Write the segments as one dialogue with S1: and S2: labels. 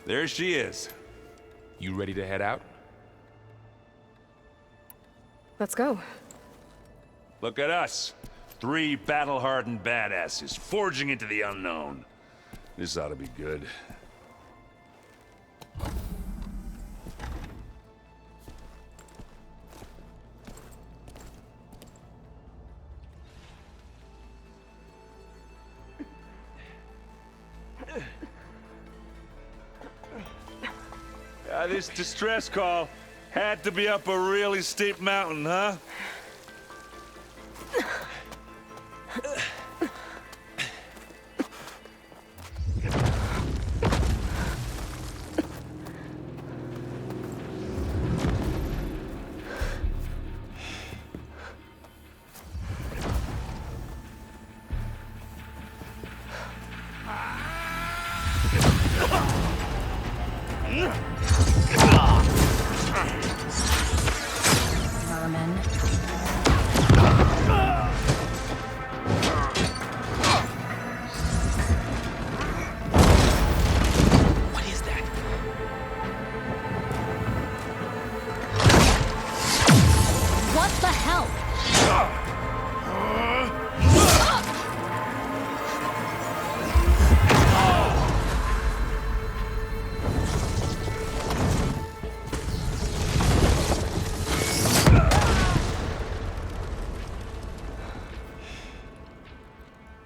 S1: There she is.
S2: You ready to head out?
S3: Let's go.
S1: Look at us. 3 battle-hardened badasses forging into the unknown. This ought to be good. This distress call had to be up a really steep mountain, huh?
S4: Vermin.
S2: What is that?
S4: What the hell?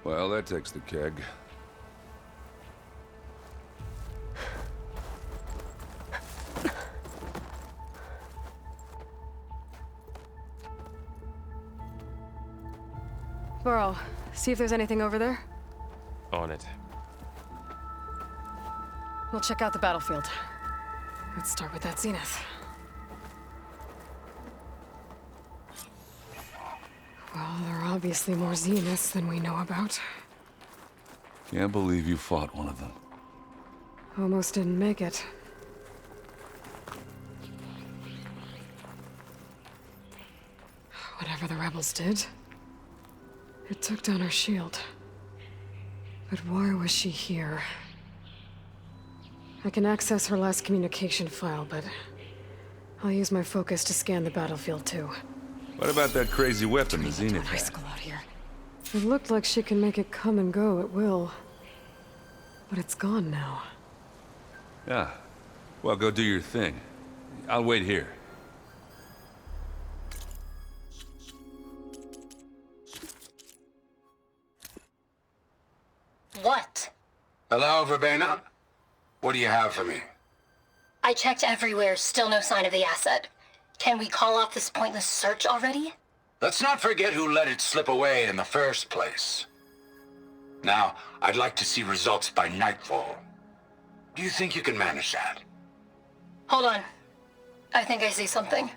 S1: Well, that takes the keg.
S3: Burl, see if there's anything over there.
S2: On it.
S3: We'll check out the battlefield. Let's start with that zenith. Well, there are obviously more zeniths than we know about.
S1: Can't believe you fought one of them.
S3: Almost didn't make it. Whatever the rebels did, it took down our shield. But why was she here? I can access her last communication file, but I'll use my focus to scan the battlefield too.
S1: What about that crazy weapon the Zenith
S3: High
S1: had?
S3: school out here. It looked like she can make it come and go at will. But it's gone now.
S1: Yeah. Well, go do your thing. I'll wait here.
S5: What?
S6: Hello, Verbena? What do you have for me?
S5: I checked everywhere, still no sign of the asset. Can we call off this pointless search already?
S6: Let's not forget who let it slip away in the first place. Now, I'd like to see results by nightfall. Do you think you can manage that?
S5: Hold on. I think I see something.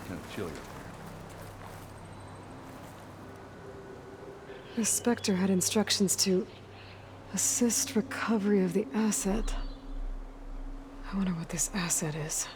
S1: Kind of chilly up here.
S3: The Spectre had instructions to assist recovery of the asset. I wonder what this asset is.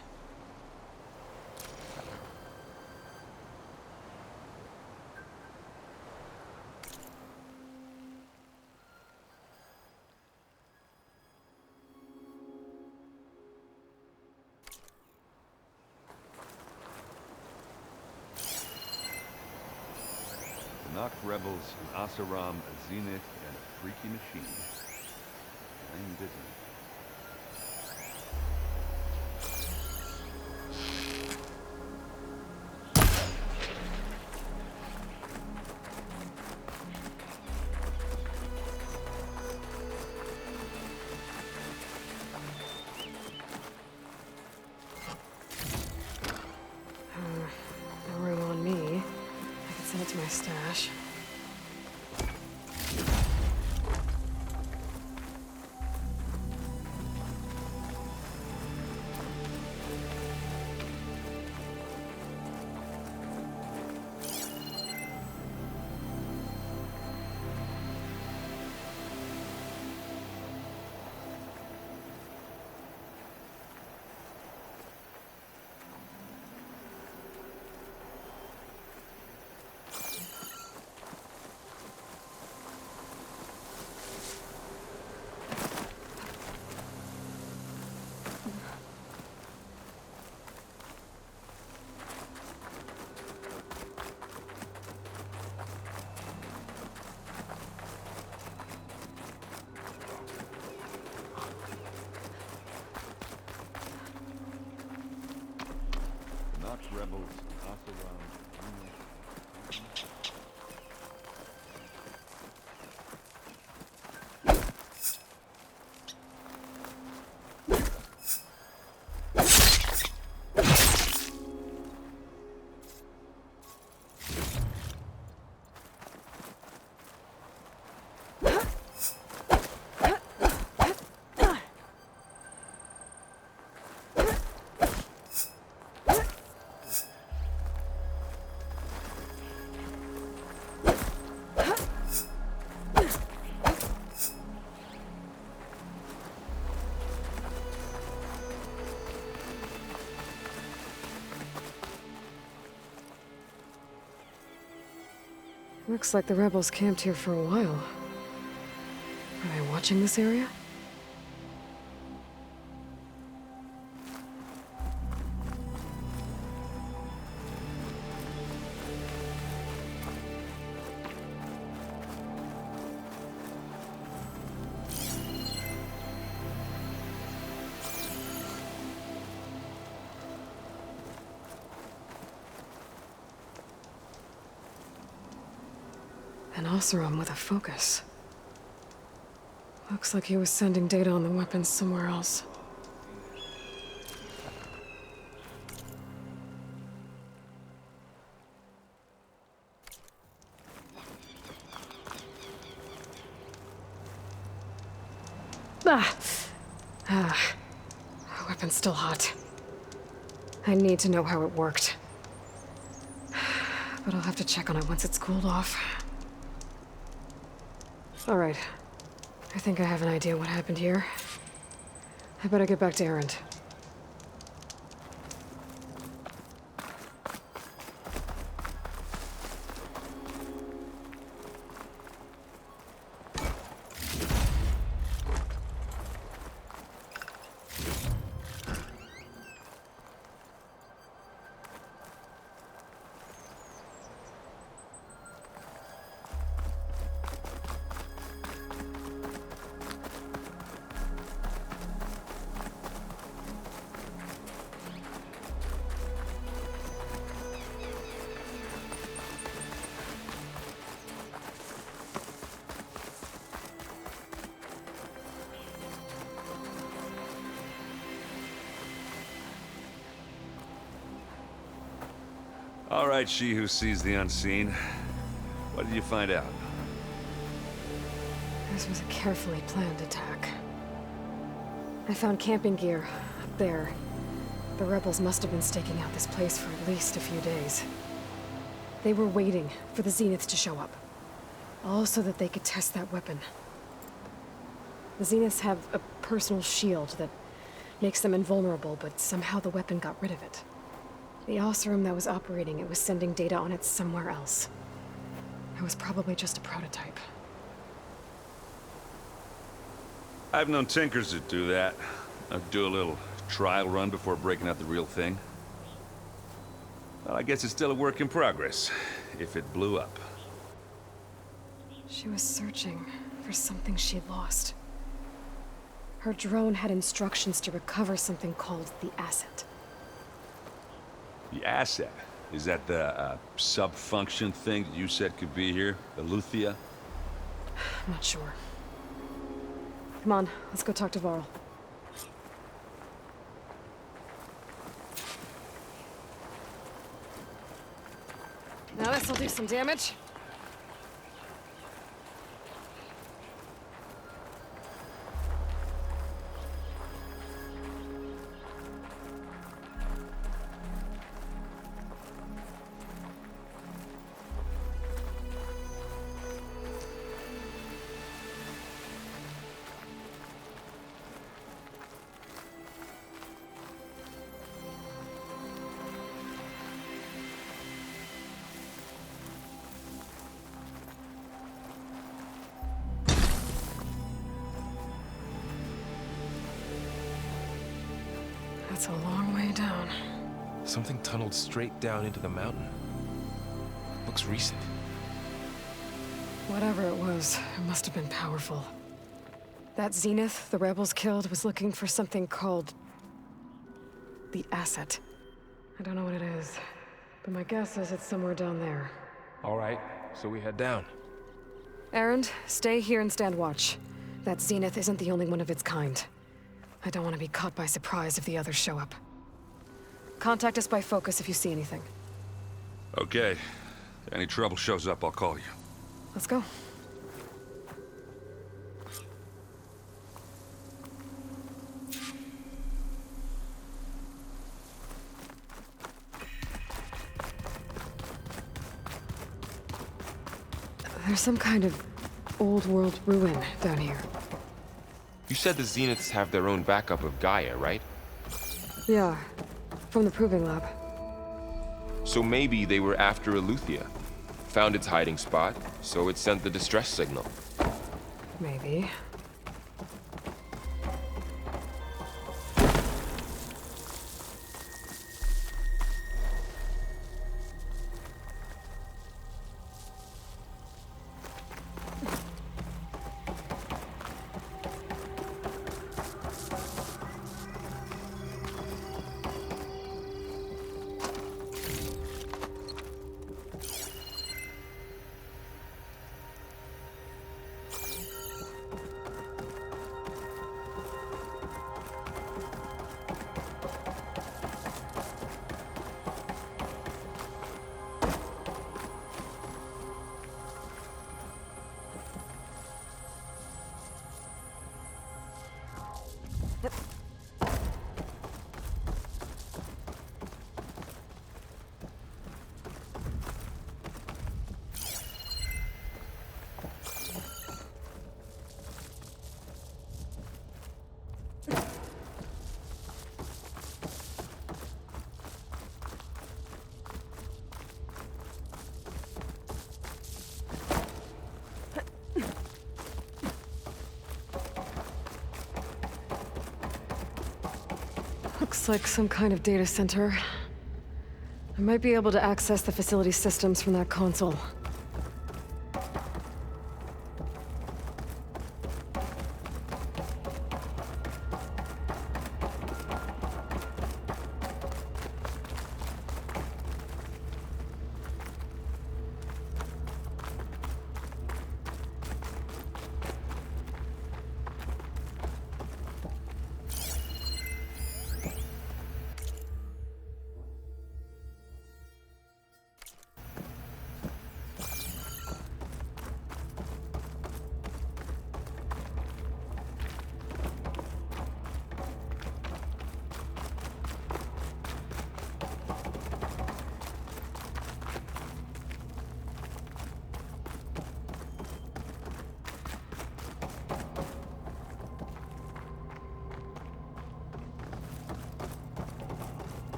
S1: The Noct rebels, an Asaram, a Zenith, and a freaky machine. I'm busy. Rock rebels Oseram.
S3: Looks like the rebels camped here for a while. Are they watching this area? An Oseram with a focus. Looks like he was sending data on the weapons somewhere else. Weapon's still hot. I need to know how it worked. But I'll have to check on it once it's cooled off. All right. I think I have an idea what happened here. I better get back to Erend.
S1: All right, she who sees the unseen. What did you find out?
S3: This was a carefully planned attack. I found camping gear up there. The rebels must have been staking out this place for at least a few days. They were waiting for the Zeniths to show up. All so that they could test that weapon. The Zeniths have a personal shield that makes them invulnerable, but somehow the weapon got rid of it. The Oseram that was operating it was sending data on it somewhere else. It was probably just a prototype.
S1: I've known tinkers that do that. Do a little trial run before breaking out the real thing. Well, I guess it's still a work in progress, if it blew up.
S3: She was searching for something she lost. Her drone had instructions to recover something called the asset.
S1: The asset? Is that the sub-function thing that you said could be here? The Luthia?
S3: I'm not sure. Come on, let's go talk to Varl. Now this'll do some damage. That's a long way down.
S2: Something tunneled straight down into the mountain. Looks recent.
S3: Whatever it was, it must have been powerful. That Zenith the rebels killed was looking for something called the asset. I don't know what it is, but my guess is it's somewhere down there.
S2: All right, so we head down.
S3: Erend, stay here and stand watch. That Zenith isn't the only one of its kind. I don't want to be caught by surprise if the others show up. Contact us by focus if you see anything.
S1: Okay. If any trouble shows up, I'll call you.
S3: Let's go. There's some kind of old-world ruin down here.
S2: You said the Zeniths have their own backup of Gaia, right?
S3: Yeah, from the Proving Lab.
S2: So maybe they were after Eleuthia. Found its hiding spot, so it sent the distress signal.
S3: Maybe. Looks like some kind of data center. I might be able to access the facility systems from that console.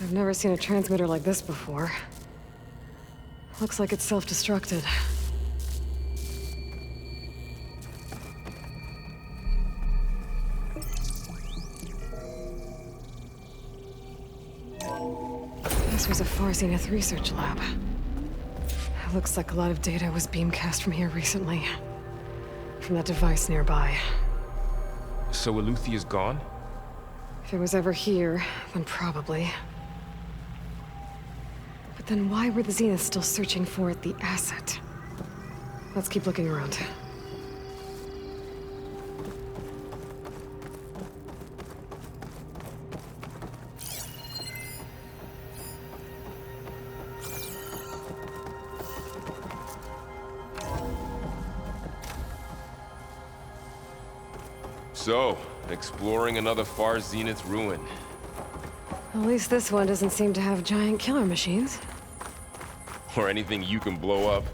S3: I've never seen a transmitter like this before. Looks like it's self-destructed. This was a Far Zenith research lab. It looks like a lot of data was beamcast from here recently. From that device nearby.
S2: So Eleuthia's gone?
S3: If it was ever here, then probably. But then why were the Zeniths still searching for the asset? Let's keep looking around.
S2: So, exploring another Far Zenith ruin.
S3: At least this one doesn't seem to have giant killer machines.
S2: Or anything you can blow up.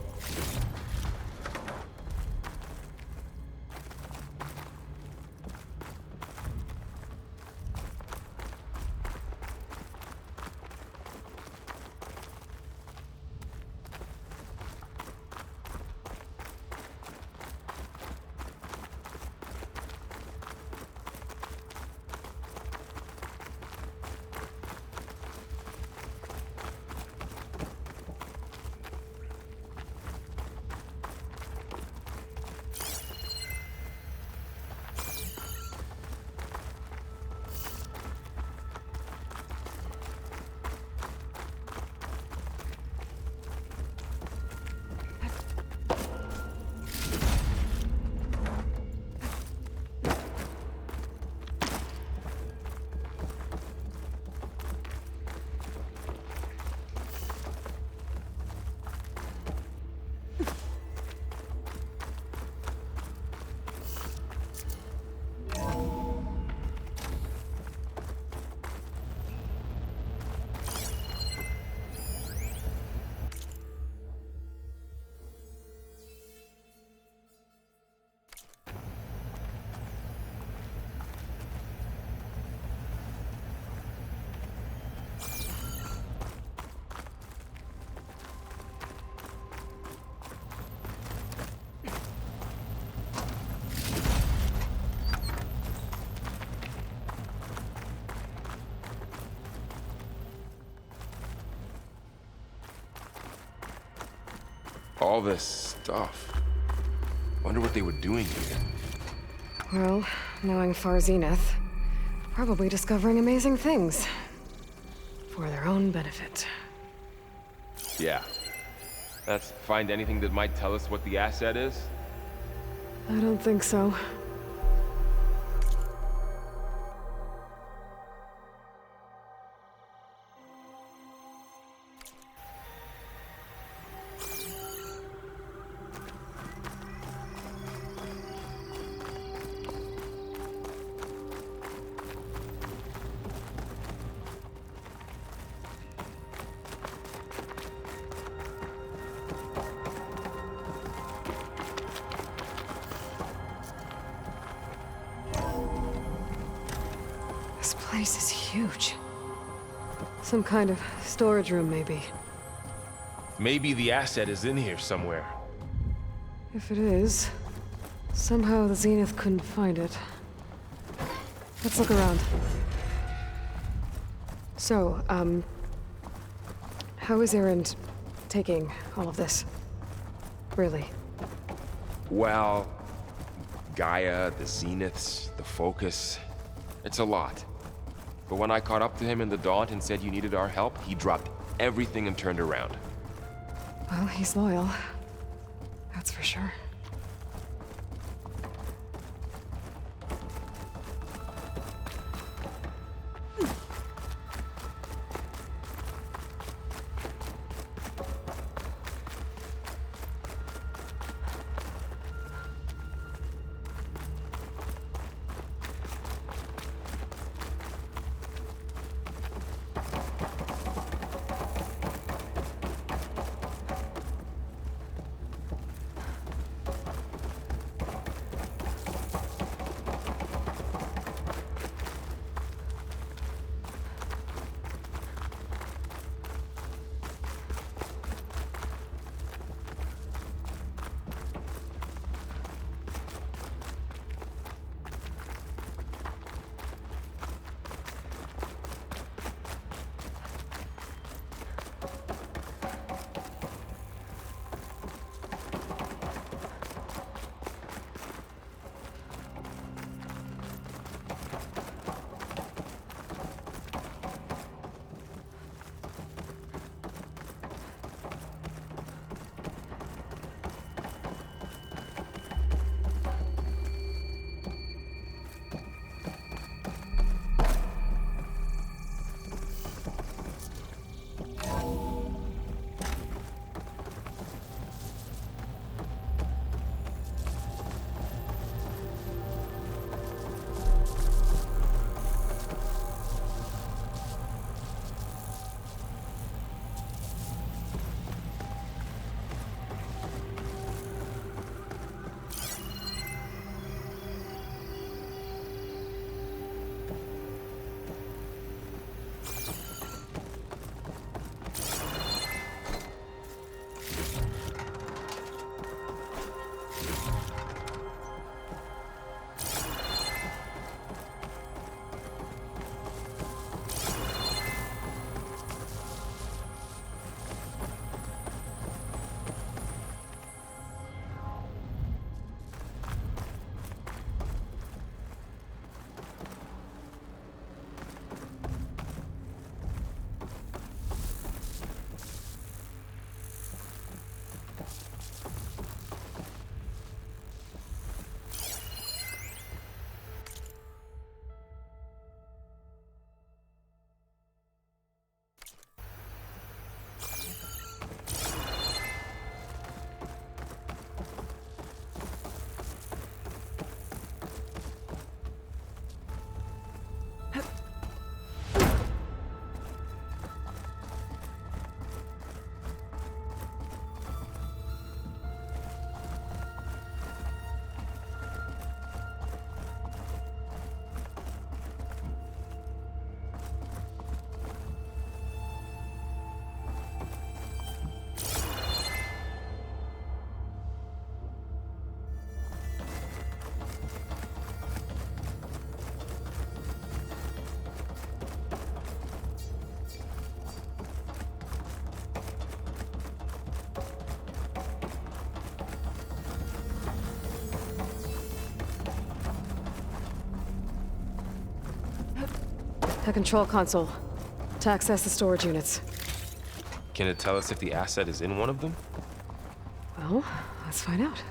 S2: All this stuff. Wonder what they were doing here.
S3: Well, knowing Far Zenith, probably discovering amazing things. For their own benefit.
S2: Yeah. Let's find anything that might tell us what the asset is?
S3: I don't think so. This place is huge. Some kind of storage room, maybe.
S2: Maybe the asset is in here somewhere.
S3: If it is, somehow the Zenith couldn't find it. Let's look around. So, how is Erend taking all of this? Really?
S2: Well, Gaia, the Zeniths, the Focus. It's a lot. But when I caught up to him in the Daunt and said you needed our help, he dropped everything and turned around.
S3: Well, he's loyal. That's for sure. A control console. To access the storage units.
S2: Can it tell us if the asset is in one of them?
S3: Well, let's find out.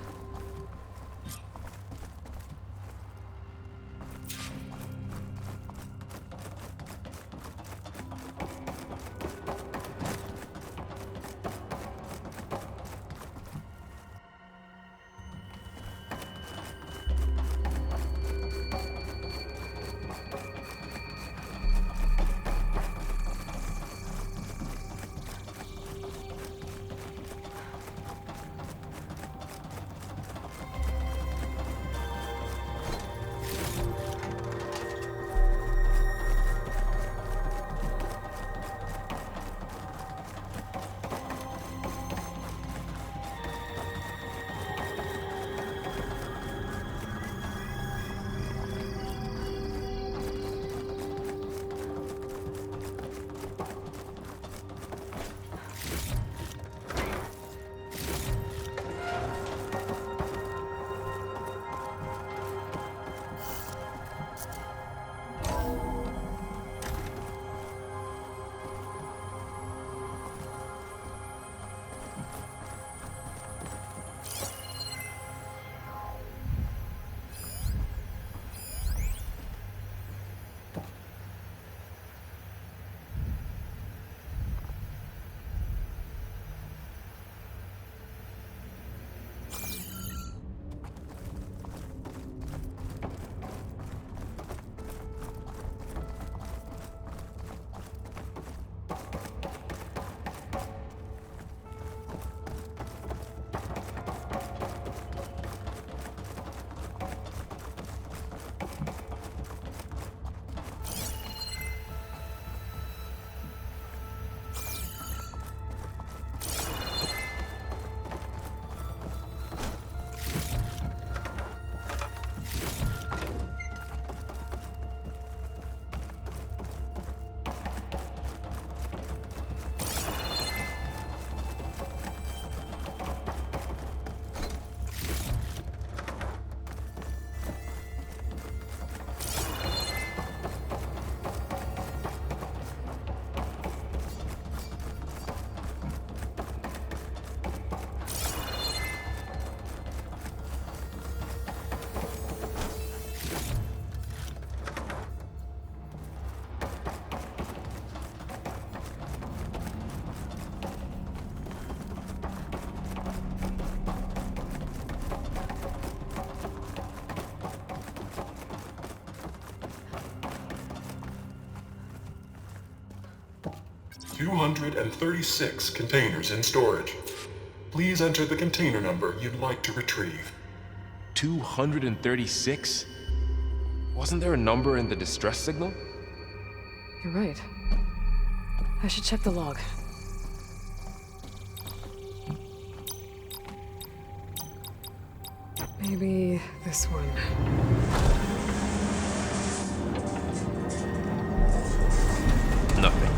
S7: $236 containers in storage. Please enter the container number you'd like to retrieve.
S2: 236? Wasn't there a number in the distress signal?
S3: You're right. I should check the log. Maybe this one.
S2: Nothing.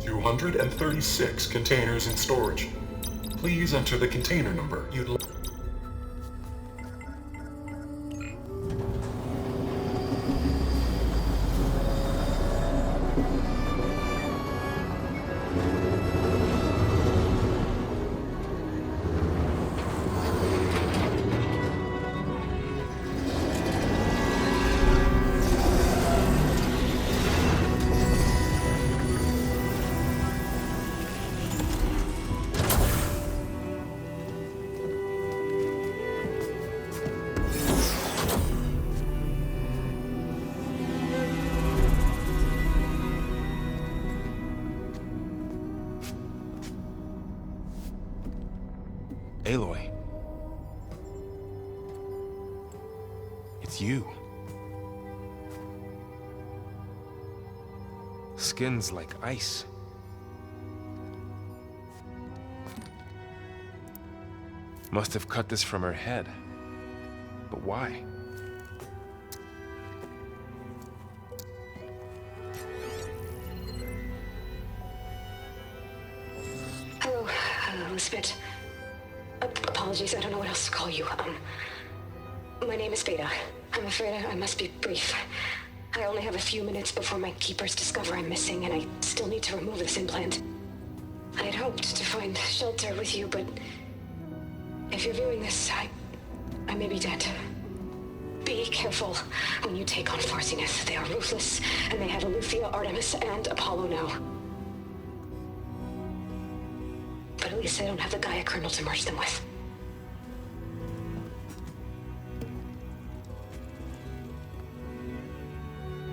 S7: $236 containers in storage. Please enter the container number you'd like.
S2: Aloy. It's you. Skin's like ice. Must have cut this from her head. But why?
S8: Hello, Elizabeth. Apologies, I don't know what else to call you. My name is Beta. I'm afraid I must be brief. I only have a few minutes before my keepers discover I'm missing, and I still need to remove this implant. I had hoped to find shelter with you, but if you're viewing this, I may be dead. Be careful when you take on Far Zenith. They are ruthless, and they have Aletheia, Artemis, and Apollo now. But at least I don't have the Gaia kernel to merge them with.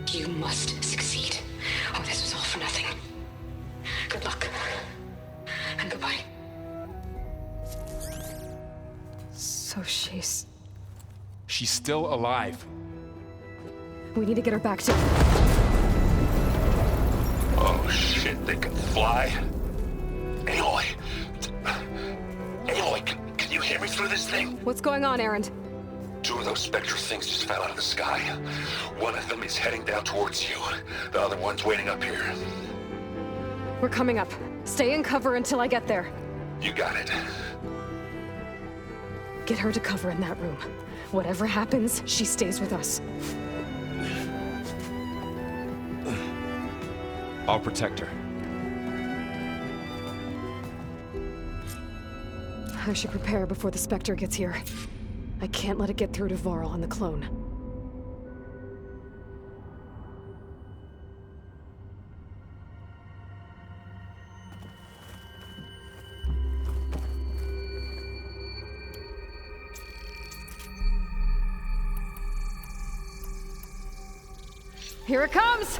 S8: You must succeed, or this was all for nothing. Good luck, and goodbye.
S3: So she's...
S2: She's still alive.
S3: We need to get her back to...
S6: Oh shit, they can fly? Aloy! Aloy, can you hear me through this thing?
S3: What's going on, Erend?
S6: 2 of those spectral things just fell out of the sky. One of them is heading down towards you. The other one's waiting up here.
S3: We're coming up. Stay in cover until I get there.
S6: You got it.
S3: Get her to cover in that room. Whatever happens, she stays with us.
S2: I'll protect her.
S3: I should prepare before the Spectre gets here. I can't let it get through to Varl and the clone. Here it comes!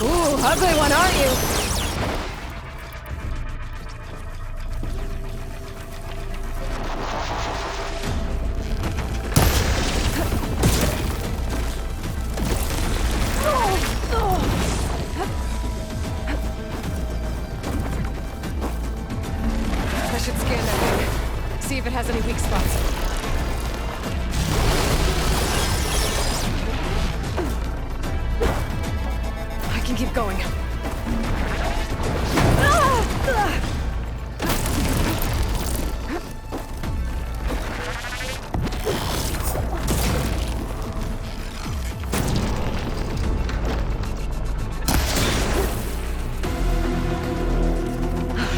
S3: Ooh, ugly one, aren't you? I should scan that thing. See if it has any weak spots. I can keep going.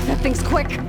S3: That thing's quick.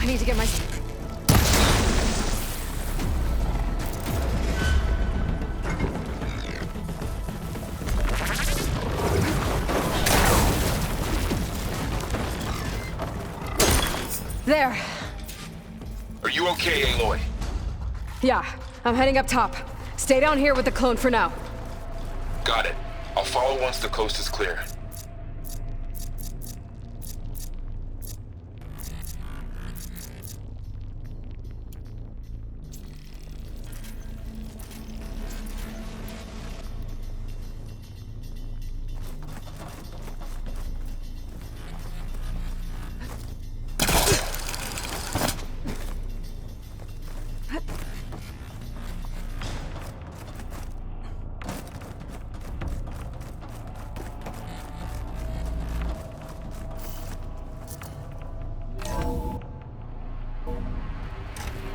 S3: need to get my... There.
S2: Are you okay, Aloy?
S3: Yeah, I'm heading up top. Stay down here with the clone for now.
S2: Got it. I'll follow once the coast is clear.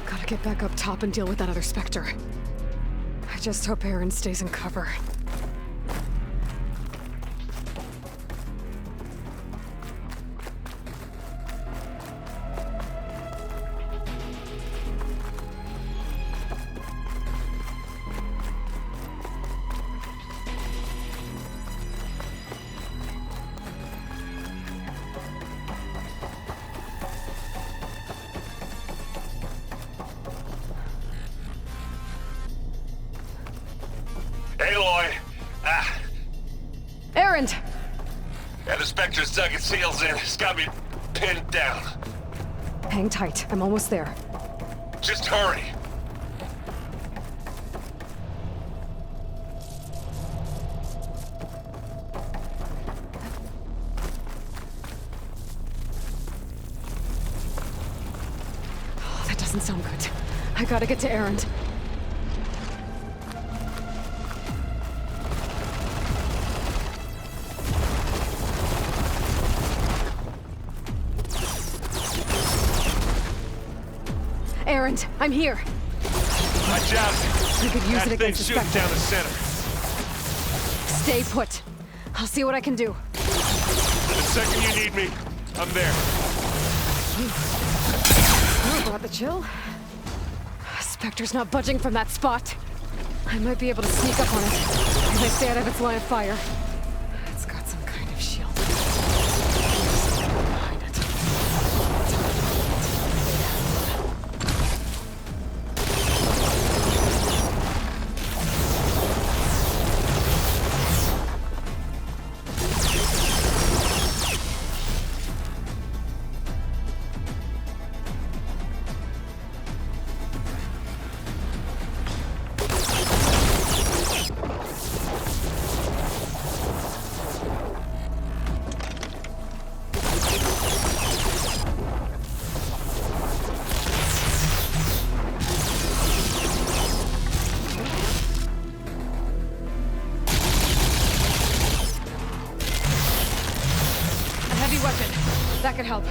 S3: Gotta get back up top and deal with that other Spectre. I just hope Aaron stays in cover.
S1: Aloy!
S3: Aaron!
S1: Yeah, the Spectre's dug its heels in. It's got me pinned down.
S3: Hang tight, I'm almost there.
S1: Just hurry.
S3: Oh, that doesn't sound good. I gotta get to Aaron. Aaron, I'm here.
S1: Watch out.
S3: We could use
S1: That
S3: it
S1: thing's
S3: against the
S1: shooting
S3: Spectre.
S1: down the center.
S3: Stay put. I'll see what I can do.
S1: The second you need me, I'm there.
S3: Oh, brought the chill. Spectre's not budging from that spot. I might be able to sneak up on it if I stay out of its line of fire. It's got some kind of shield. Behind it. Weapon. That could help.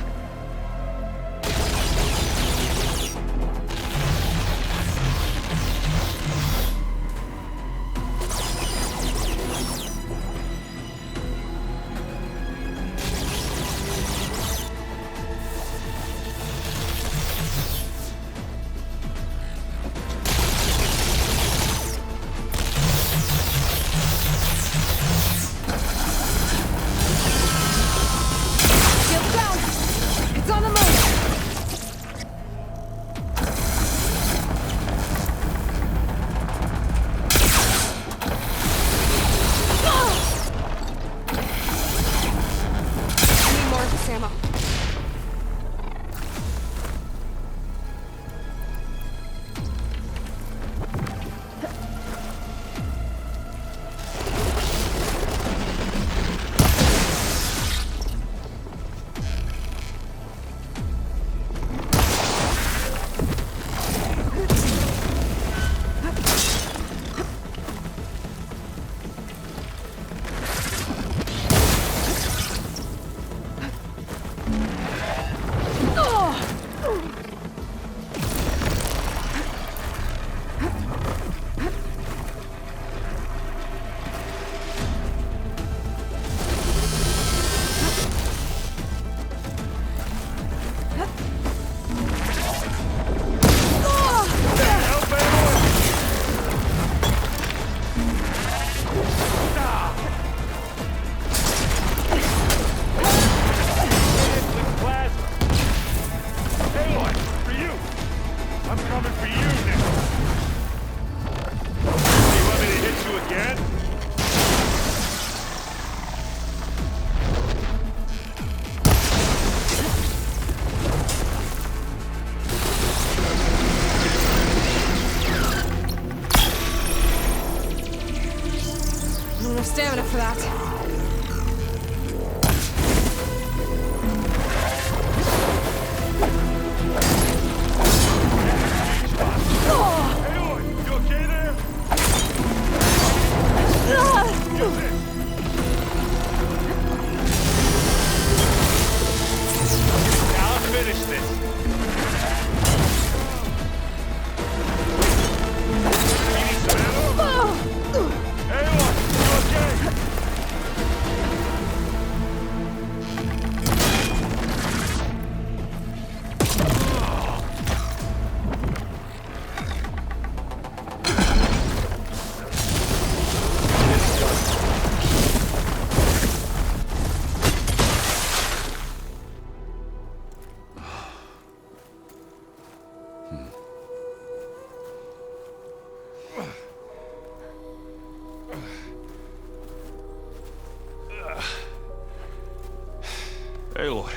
S1: Aloy,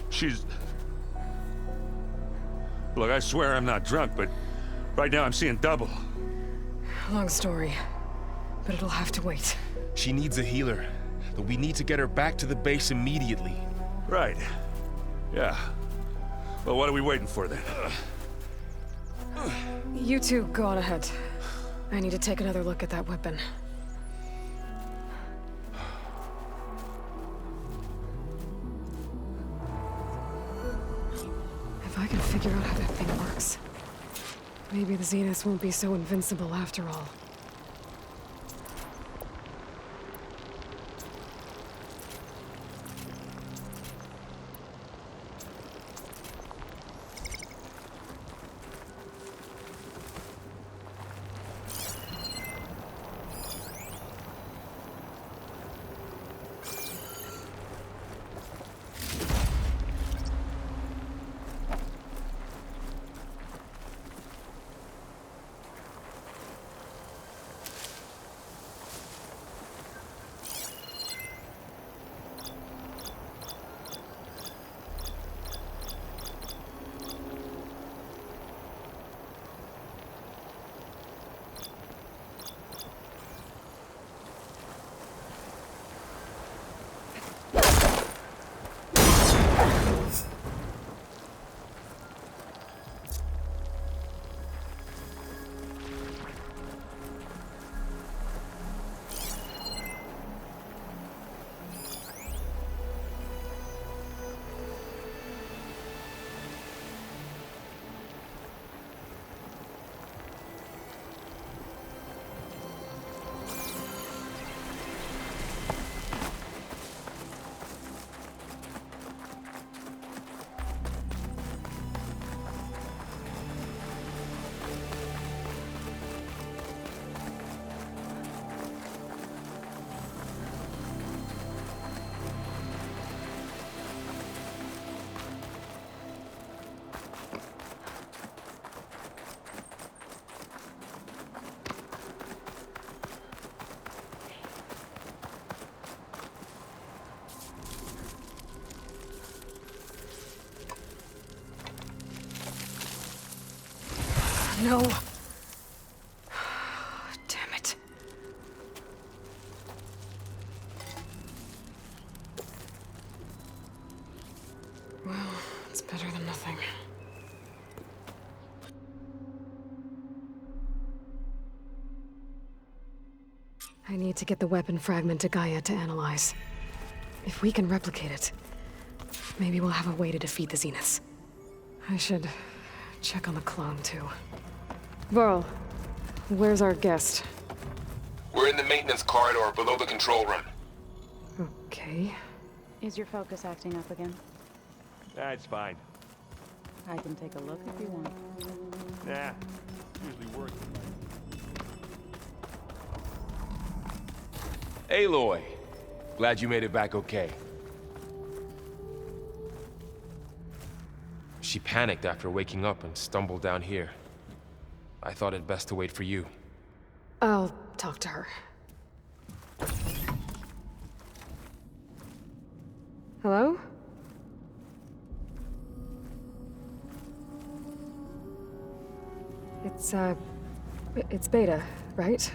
S1: she's... Look, I swear I'm not drunk, but right now I'm seeing double.
S3: Long story, but it'll have to wait.
S2: She needs a healer, but we need to get her back to the base immediately.
S1: Right. Yeah. Well, what are we waiting for then?
S3: You two go on ahead. I need to take another look at that weapon. If I can figure out how that thing works, maybe the Zeniths won't be so invincible after all. No. Damn it. Well, it's better than nothing. I need to get the weapon fragment to Gaia to analyze. If we can replicate it, maybe we'll have a way to defeat the Zeniths. I should check on the clone, too. Varl, where's our guest?
S2: We're in the maintenance corridor below the control room.
S3: Okay.
S9: Is your focus acting up again?
S1: That's fine.
S9: I can take a look if you want.
S1: Nah, usually works.
S2: Aloy, glad you made it back okay. She panicked after waking up and stumbled down here. I thought it best to wait for you.
S3: I'll talk to her. Hello? It's Beta, right?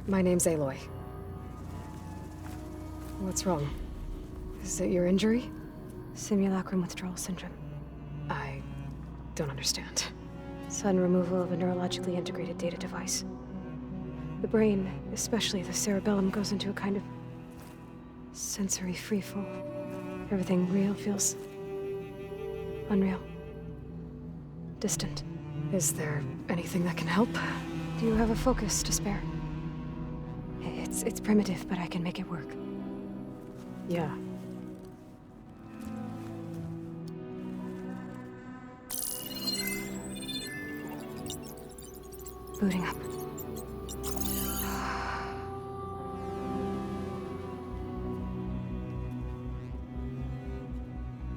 S3: My name's Aloy. What's wrong? Is it your injury?
S10: Simulacrum withdrawal syndrome.
S3: I don't understand.
S10: Sudden removal of a neurologically integrated data device. The brain, especially the cerebellum, goes into a kind of sensory freefall. Everything real feels unreal. Distant.
S3: Is there anything that can help?
S10: Do you have a focus to spare? It's primitive, but I can make it work.
S3: Yeah.
S10: Booting up.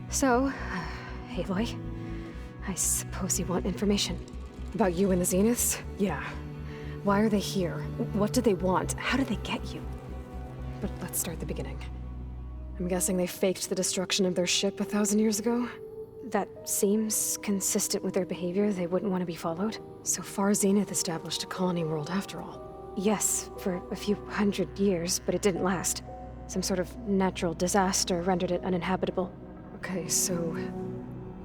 S10: So, Aloy, I suppose you want information.
S3: About you and the Zeniths? Yeah. Why are they here? What do they want? How did they get you? But let's start at the beginning. I'm guessing they faked the destruction of their ship 1,000 years ago?
S10: That seems consistent with their behavior. They wouldn't want to be followed.
S3: So Far Zenith established a colony world after all.
S10: Yes, for a few hundred years, but it didn't last. Some sort of natural disaster rendered it uninhabitable.
S3: Okay, so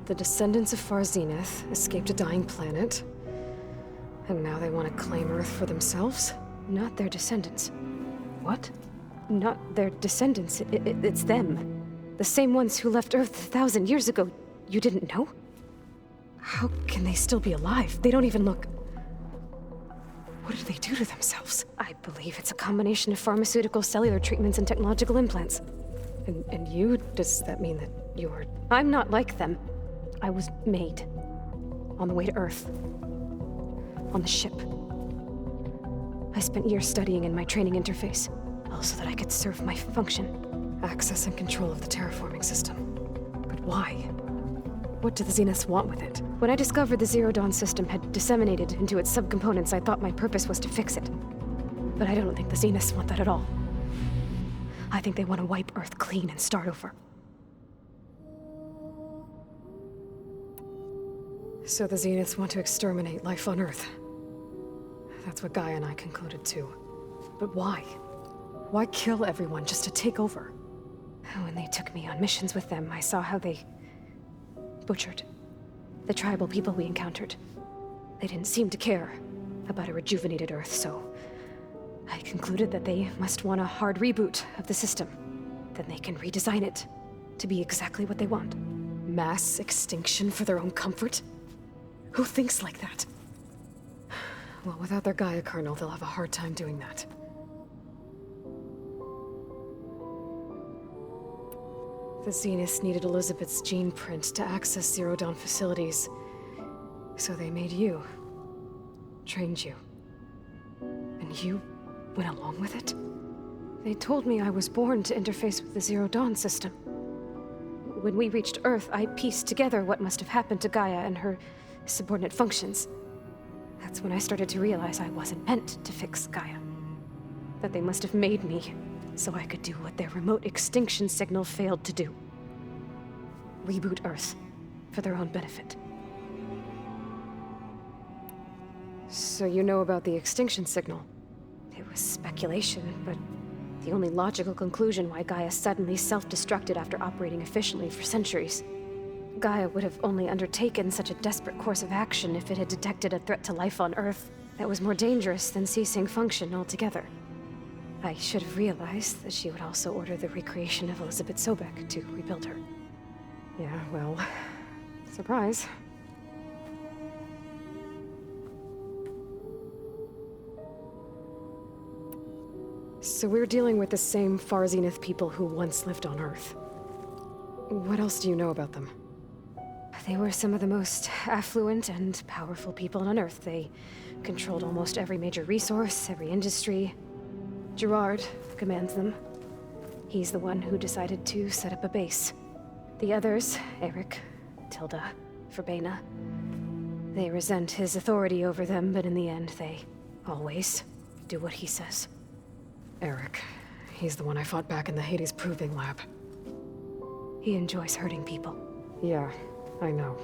S3: the descendants of Far Zenith escaped a dying planet, and now they want to claim Earth for themselves?
S10: Not their descendants.
S3: What?
S10: Not their descendants. It's them. The same ones who left Earth 1,000 years ago. You didn't know?
S3: How can they still be alive? They don't even look... What did they do to themselves?
S10: I believe it's a combination of pharmaceutical, cellular treatments, and technological implants.
S3: And you? Does that mean that you're...
S10: I'm not like them. I was made. On the way to Earth. On the ship. I spent years studying in my training interface, all so that I could serve my function.
S3: Access and control of the terraforming system. But why? What do the Zeniths want with it?
S10: When I discovered the Zero Dawn system had disseminated into its subcomponents, I thought my purpose was to fix it. But I don't think the Zeniths want that at all. I think they want to wipe Earth clean and start over.
S3: So the Zeniths want to exterminate life on Earth. That's what Gaia and I concluded too. But why? Why kill everyone just to take over?
S10: When they took me on missions with them, I saw how they butchered the tribal people we encountered. They didn't seem to care about a rejuvenated Earth, so I concluded that they must want a hard reboot of the system. Then they can redesign it to be exactly what they want.
S3: Mass extinction for their own comfort? Who thinks like that? Well, without their Gaia kernel, they'll have a hard time doing that. The Zeniths needed Elizabeth's gene print to access Zero Dawn facilities. So they made you. Trained you. And you went along with it?
S10: They told me I was born to interface with the Zero Dawn system. When we reached Earth, I pieced together what must have happened to Gaia and her subordinate functions. That's when I started to realize I wasn't meant to fix Gaia. That they must have made me so I could do what their remote extinction signal failed to do. Reboot Earth for their own benefit.
S3: So you know about the extinction signal?
S10: It was speculation, but the only logical conclusion why Gaia suddenly self-destructed after operating efficiently for centuries. Gaia would have only undertaken such a desperate course of action if it had detected a threat to life on Earth that was more dangerous than ceasing function altogether. I should have realized that she would also order the recreation of Elizabeth Sobek to rebuild her.
S3: Yeah, well, surprise. So we're dealing with the same Far Zenith people who once lived on Earth. What else do you know about them?
S10: They were some of the most affluent and powerful people on Earth. They controlled almost every major resource, every industry. Gerard commands them. He's the one who decided to set up a base. The others, Eric, Tilda, Verbena, they resent his authority over them, but in the end, they always do what he says.
S3: Eric. He's the one I fought back in the Hades Proving Lab.
S10: He enjoys hurting people.
S3: Yeah, I know.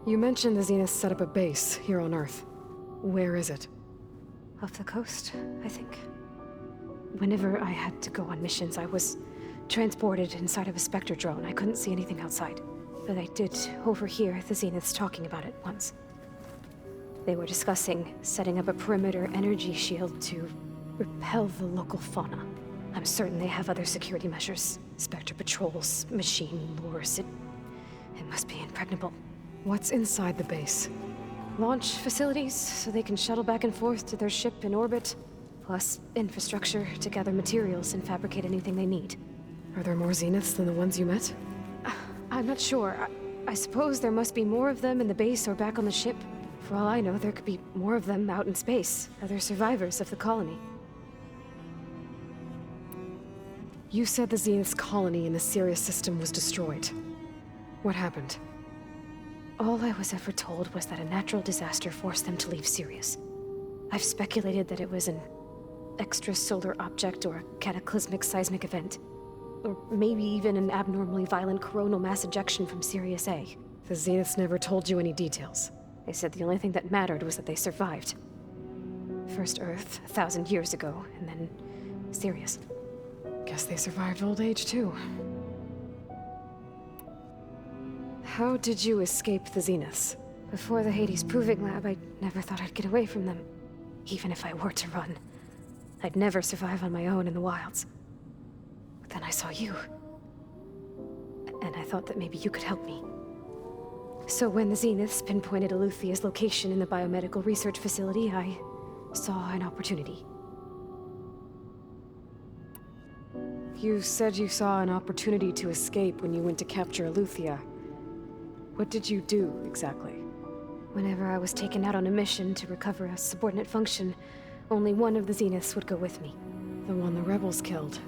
S3: You mentioned the Zeniths set up a base here on Earth. Where is it?
S10: Off the coast, I think. Whenever I had to go on missions, I was transported inside of a Spectre drone. I couldn't see anything outside. But I did overhear the Zeniths talking about it once. They were discussing setting up a perimeter energy shield to repel the local fauna. I'm certain they have other security measures. Spectre patrols, machine lures. It must be impregnable.
S3: What's inside the base?
S10: Launch facilities, so they can shuttle back and forth to their ship in orbit. Plus infrastructure to gather materials and fabricate anything they need.
S3: Are there more Zeniths than the ones you met?
S10: I'm not sure. I suppose there must be more of them in the base or back on the ship. For all I know, there could be more of them out in space, other survivors of the colony.
S3: You said the Zenith's colony in the Sirius system was destroyed. What happened?
S10: All I was ever told was that a natural disaster forced them to leave Sirius. I've speculated that it was an extrasolar object or a cataclysmic seismic event. Or maybe even an abnormally violent coronal mass ejection from Sirius A.
S3: The Zeniths never told you any details.
S10: They said the only thing that mattered was that they survived. First Earth, 1,000 years ago, and then Sirius.
S3: Guess they survived old age, too. How did you escape the Zeniths?
S10: Before the Hades Proving Lab, I never thought I'd get away from them. Even if I were to run. I'd never survive on my own in the wilds. But then I saw you. And I thought that maybe you could help me. So when the Zeniths pinpointed Eluthia's location in the biomedical research facility, I saw an opportunity.
S3: You said you saw an opportunity to escape when you went to capture Eluthia. What did you do, exactly?
S10: Whenever I was taken out on a mission to recover a subordinate function, only one of the Zeniths would go with me.
S3: The one the rebels killed,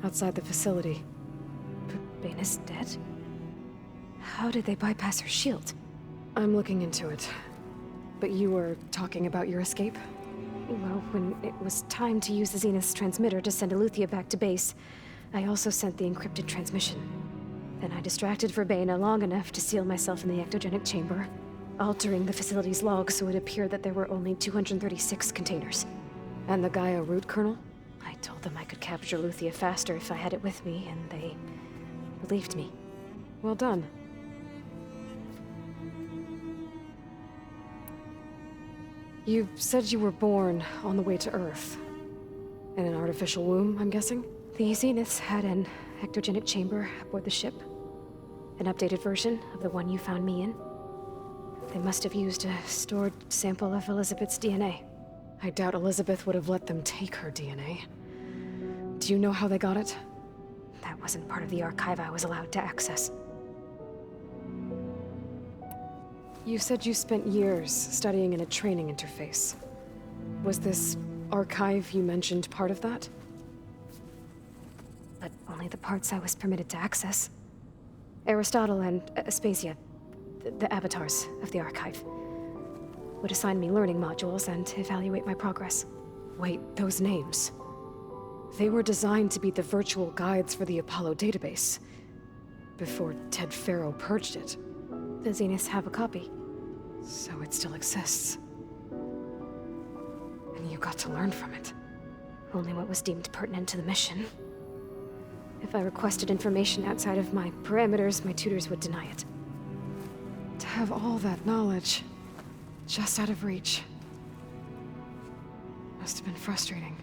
S3: outside the facility.
S10: But Baina's dead? How did they bypass her shield?
S3: I'm looking into it. But you were talking about your escape?
S10: Well, when it was time to use the Zenith's transmitter to send Eluthia back to base, I also sent the encrypted transmission. Then I distracted Verbaina long enough to seal myself in the ectogenic chamber, altering the facility's log so it appeared that there were only 236 containers.
S3: And the Gaia root kernel?
S10: I told them I could capture Eluthia faster if I had it with me, and they believed me.
S3: Well done. You said you were born on the way to Earth. In an artificial womb, I'm guessing?
S10: The Zeniths had an ectogenic chamber aboard the ship. An updated version of the one you found me in. They must have used a stored sample of Elizabeth's DNA.
S3: I doubt Elizabeth would have let them take her DNA. Do you know how they got it?
S10: That wasn't part of the archive I was allowed to access.
S3: You said you spent years studying in a training interface. Was this archive you mentioned part of that?
S10: But only the parts I was permitted to access. Aristotle and Aspasia, the avatars of the archive, would assign me learning modules and evaluate my progress.
S3: Wait, those names. They were designed to be the virtual guides for the Apollo database. Before Ted Faro purged it.
S10: The Zeniths have a copy.
S3: So it still exists. And you got to learn from it.
S10: Only what was deemed pertinent to the mission. If I requested information outside of my parameters, my tutors would deny it.
S3: To have all that knowledge, just out of reach. Must have been frustrating.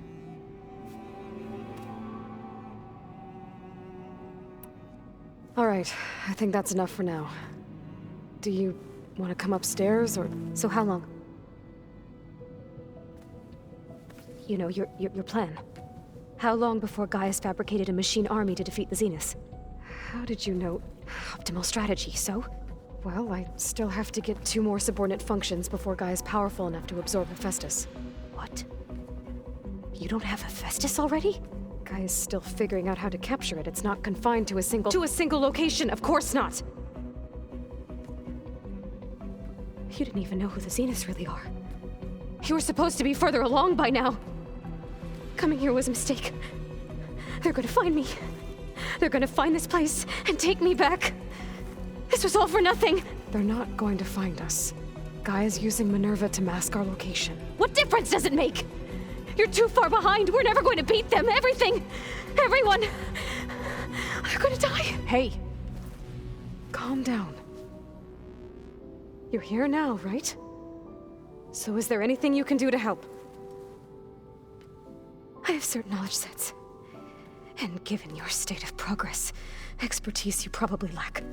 S3: All right, I think that's enough for now. Do you want to come upstairs, or...?
S10: So how long? You know, your plan. How long before Gaia's fabricated a machine army to defeat the Zeniths?
S3: How did you know?
S10: Optimal strategy, so?
S3: Well, I still have to get 2 more subordinate functions before Gaia's powerful enough to absorb Hephaestus.
S10: What? You don't have Hephaestus already?
S3: Gaia's still figuring out how to capture it. It's not confined to a single location, of course not!
S10: You didn't even know who the Zeniths really are. You were supposed to be further along by now. Coming here was a mistake. They're gonna find me. They're gonna find this place and take me back. This was all for nothing.
S3: They're not going to find us. Gaia's using Minerva to mask our location.
S10: What difference does it make? You're too far behind. We're never going to beat them. Everything. Everyone. They're gonna die.
S3: Hey. Calm down. You're here now, right? So is there anything you can do to help?
S10: I have certain knowledge sets. And given your state of progress, expertise you probably lack.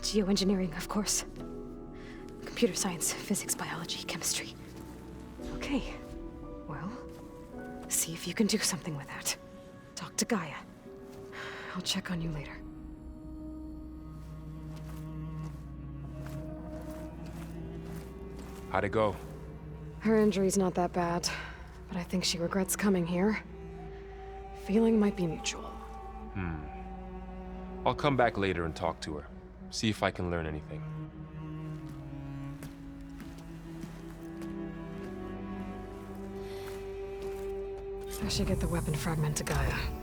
S10: Geoengineering, of course. Computer science, physics, biology, chemistry.
S3: Okay. Well, see if you can do something with that. Talk to Gaia. I'll check on you later.
S2: How'd it go?
S3: Her injury's not that bad, but I think she regrets coming here. Feeling might be mutual.
S2: I'll come back later and talk to her. See if I can learn anything.
S3: I should get the weapon fragment to Gaia.